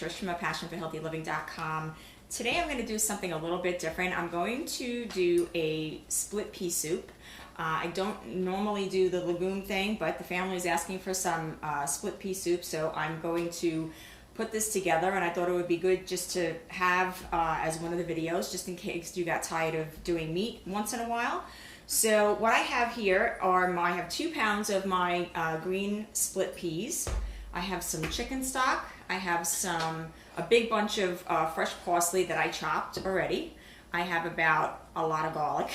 Trish from apassionforhealthyliving.com. Today I'm going to do something a little bit different. I'm going to do a split pea soup. I don't normally do the legume thing, but the family is asking for some split pea soup, so I'm going to put this together, and I thought it would be good just to have as one of the videos, just in case you got tired of doing meat once in a while. So what I have here are I have 2 pounds of my green split peas. I have some chicken stock. I have a big bunch of fresh parsley that I chopped already. I have about a lot of garlic,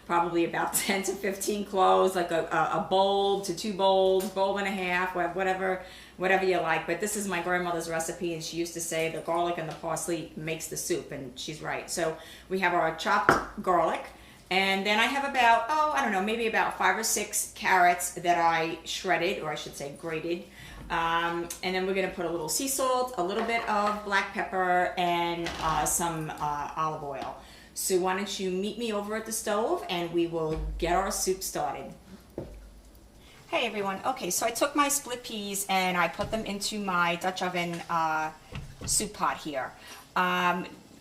probably about 10 to 15 cloves, like a bowl to 2 bowls, bowl and a half, whatever you like. But this is my grandmother's recipe, and she used to say the garlic and the parsley makes the soup, and she's right. So we have our chopped garlic, and then I have about, I don't know, maybe about 5 or 6 carrots that I shredded, or I should say grated. And then we're going to put a little sea salt, a little bit of black pepper, and some olive oil. So why don't you meet me over at the stove and we will get our soup started. Hey everyone. Okay, so I took my split peas and I put them into my Dutch oven soup pot here.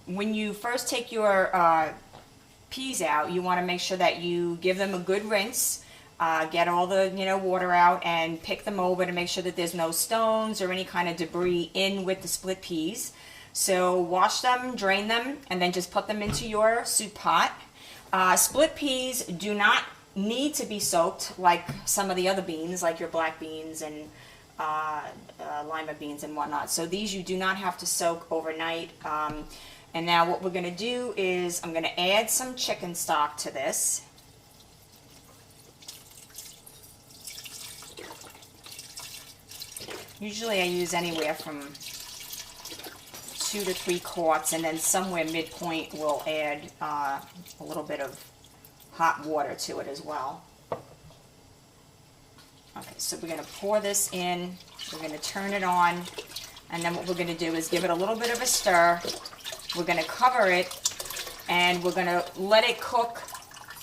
When you first take your peas out, you want to make sure that you give them a good rinse. Get all the water out and pick them over to make sure that there's no stones or any kind of debris in with the split peas. So wash them, drain them, and then just put them into your soup pot. Split peas do not need to be soaked like some of the other beans, like your black beans and lima beans and whatnot. So these you do not have to soak overnight. And now what we're going to do is I'm going to add some chicken stock to this. Usually I use anywhere from 2 to 3 quarts, and then somewhere midpoint we'll add a little bit of hot water to it as well. Okay, so we're going to pour this in, we're going to turn it on, and then what we're going to do is give it a little bit of a stir. We're going to cover it, and we're going to let it cook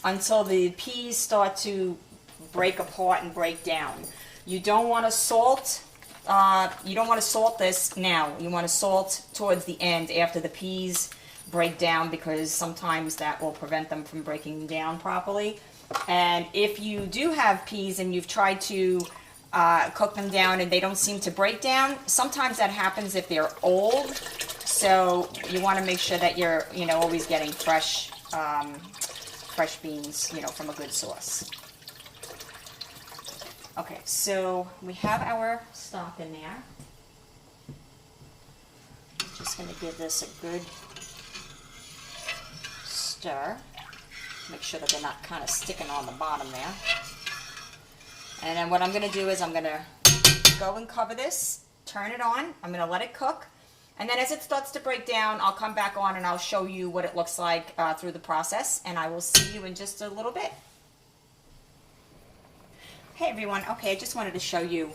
until the peas start to break apart and break down. You don't want to salt. You don't want to salt this now. You want to salt towards the end after the peas break down, because sometimes that will prevent them from breaking down properly. And if you do have peas and you've tried to cook them down and they don't seem to break down, sometimes that happens if they're old. So you want to make sure that you're always getting fresh beans from a good source. Okay, so we have our stock in there. Just going to give this a good stir. Make sure that they're not kind of sticking on the bottom there. And then what I'm going to do is I'm going to go and cover this, turn it on. I'm going to let it cook. And then as it starts to break down, I'll come back on and I'll show you what it looks like through the process. And I will see you in just a little bit. Hey everyone, okay, I just wanted to show you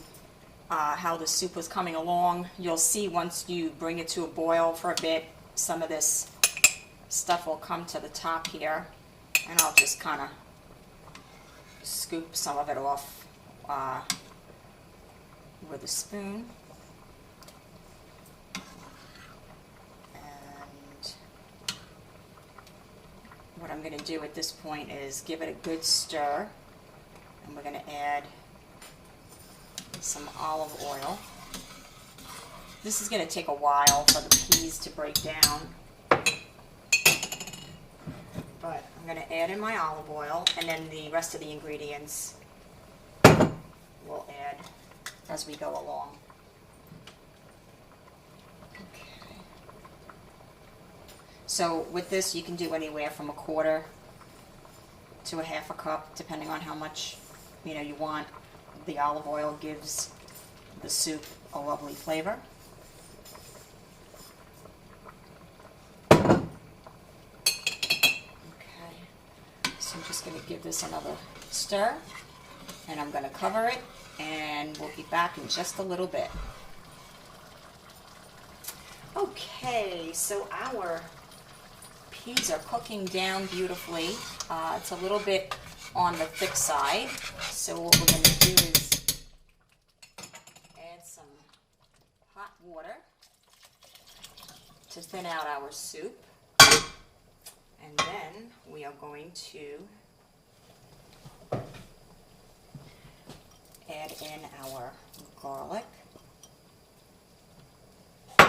how the soup was coming along. You'll see once you bring it to a boil for a bit, some of this stuff will come to the top here, and I'll just kind of scoop some of it off with a spoon. And what I'm going to do at this point is give it a good stir. And we're going to add some olive oil. This is going to take a while for the peas to break down. But I'm going to add in my olive oil, and then the rest of the ingredients we'll add as we go along. Okay. So with this you can do anywhere from 1/4 to 1/2 cup, depending on how much you want. The olive oil gives the soup a lovely flavor. Okay, so I'm just going to give this another stir, and I'm going to cover it, and we'll be back in just a little bit. Okay, so our peas are cooking down beautifully. It's a little bit on the thick side, so what we're going to do is add some hot water. to thin out our soup. And then we are going to add in our garlic. And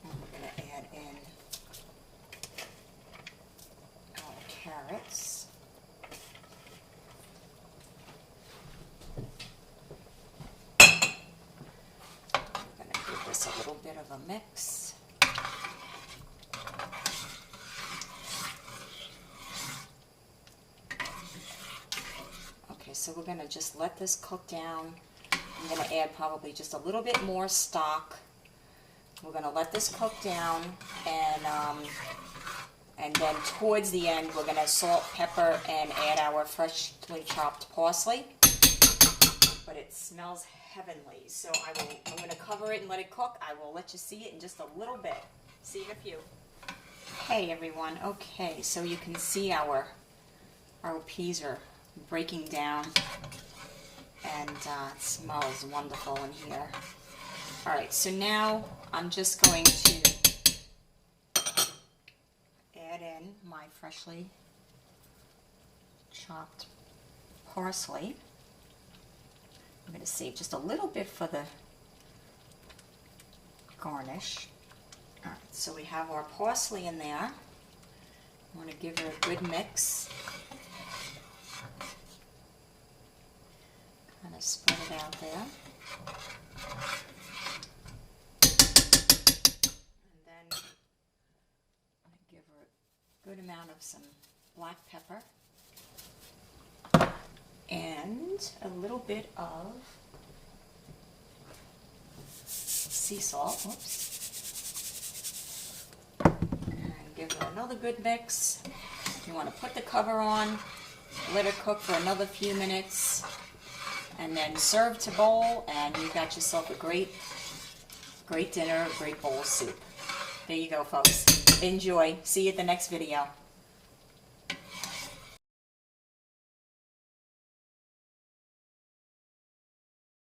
we're going to add in our carrots. We're going to give this a little bit of a mix. Okay, so we're going to just let this cook down. I'm going to add probably just a little bit more stock. We're going to let this cook down, and then towards the end we're going to salt, pepper, and add our freshly chopped parsley. But it smells heavenly, so I'm going to cover it and let it cook. I will let you see it in just a little bit. See you in a few. Hey everyone. Okay, so you can see our peas are breaking down, and it smells wonderful in here. All right, so now I'm just going to add in my freshly chopped parsley. I'm going to save just a little bit for the garnish. All right, so we have our parsley in there. I want to give her a good mix. Kind of spread it out there. And then I'm going to give her a good amount of some black pepper and a little bit of sea salt. Oops. And give her another good mix. You want to put the cover on, let it cook for another few minutes, and then serve to bowl, and you've got yourself a great dinner, great bowl of soup. There you go, folks. Enjoy. See you at the next video.